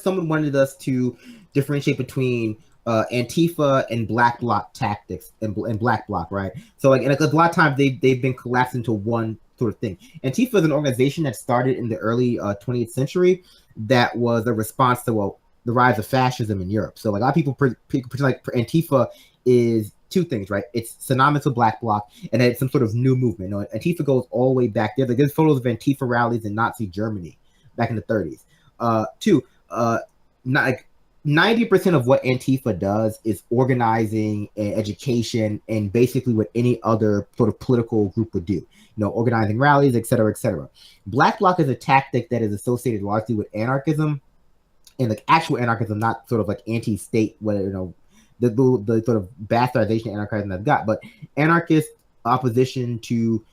someone wanted us to differentiate between Antifa and Black Bloc tactics and Black Bloc, right? So like, and a lot of times they've been collapsed into one sort of thing. Antifa is an organization that started in the early 20th century that was a response to the rise of fascism in Europe. So like a lot of people pretend like Antifa is two things, right? It's synonymous with Black Bloc, and then it's some sort of new movement. Antifa goes all the way back there. There's photos of Antifa rallies in Nazi Germany back in the 30s. Not like 90% of what Antifa does is organizing and education and basically what any other sort of political group would do. Organizing rallies, et cetera, et cetera. Black Bloc is a tactic that is associated largely with anarchism and like actual anarchism, not sort of like anti-state, the sort of bastardization of anarchism I've got, but anarchist opposition to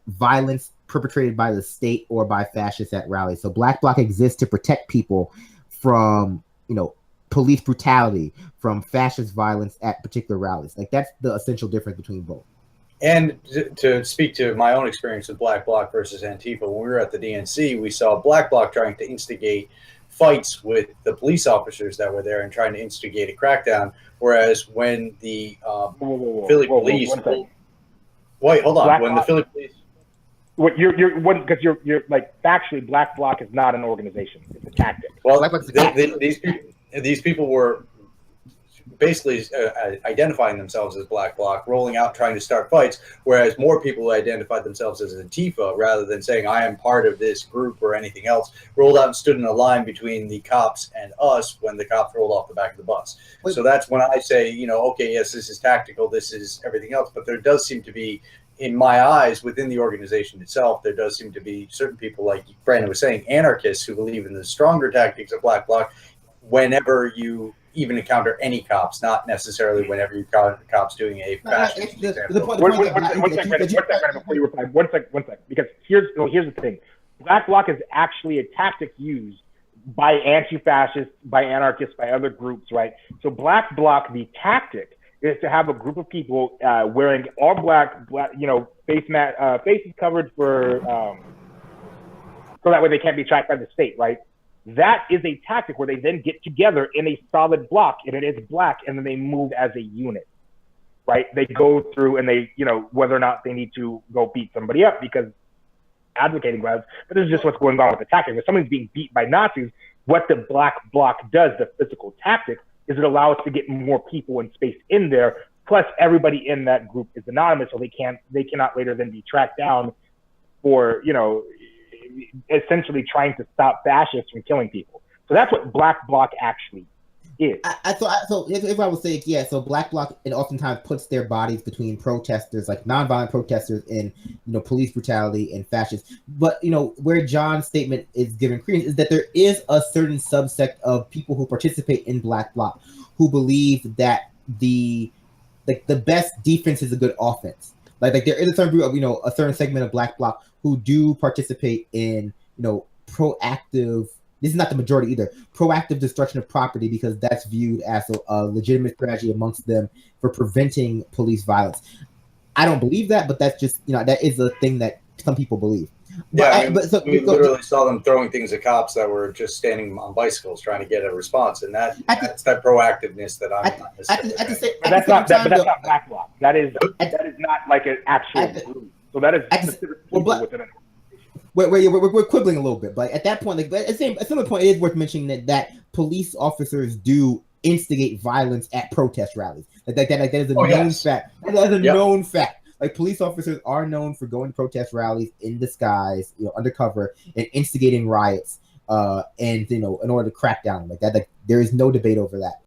violence perpetrated by the state or by fascists at rallies. So Black Bloc exists to protect people from, police brutality, from fascist violence at particular rallies. Like that's the essential difference between both. And to speak to my own experience with Black Bloc versus Antifa, when we were at the DNC, we saw Black Bloc trying to instigate fights with the police officers that were there and trying to instigate a crackdown. Whereas when the Philly police, wait, hold on, when the Philly police, what because you're like factually, Black Bloc is not an organization; it's a tactic. Well, these people were basically identifying themselves as Black Bloc, rolling out, trying to start fights, whereas more people identified themselves as Antifa rather than saying, I am part of this group or anything else, rolled out and stood in a line between the cops and us when the cops rolled off the back of the bus. Wait. So that's when I say, okay, yes, this is tactical, this is everything else, but there does seem to be, in my eyes, within the organization itself, there does seem to be certain people, like Brandon was saying, anarchists who believe in the stronger tactics of Black Bloc whenever you even encounter any cops, not necessarily whenever you encounter cops doing a fascist example. One second, because here's the thing. Black Bloc is actually a tactic used by anti-fascists, by anarchists, by other groups, right? So Black Bloc, the tactic is to have a group of people wearing all black, faces covered so that way they can't be tracked by the state, right? That is a tactic where they then get together in a solid block, and it is black, and then they move as a unit, right? They go through and they, whether or not they need to go beat somebody up because advocating violence, but this is just what's going on with the tactic. If someone's being beat by Nazis, what the Black Bloc does, the physical tactic, is it allows us to get more people and space in there. Plus, everybody in that group is anonymous, so they cannot later then be tracked down for, essentially trying to stop fascists from killing people. So that's what Black Bloc actually is. So if I would say, yeah, so Black Bloc, it oftentimes puts their bodies between protesters, like nonviolent protesters, and police brutality and fascists. But where John's statement is given credence is that there is a certain subsect of people who participate in Black Bloc who believe that the best defense is a good offense. Like there is a certain group of a certain segment of Black Bloc who do participate in proactive. This is not the majority either. Proactive destruction of property, because that's viewed as a legitimate strategy amongst them for preventing police violence. I don't believe that, but that's just that is a thing that some people believe. Yeah, we literally saw them throwing things at cops that were just standing on bicycles trying to get a response, and that's that proactiveness that I'm not necessarily. But that's not Black Bloc. That is not like an actual group. So that is within it. We're quibbling a little bit, but at that point, at a similar point, it is worth mentioning that police officers do instigate violence at protest rallies. That is a known fact. That is a known fact. Like police officers are known for going to protest rallies in disguise, undercover, and instigating riots, and in order to crack down like that. Like there is no debate over that.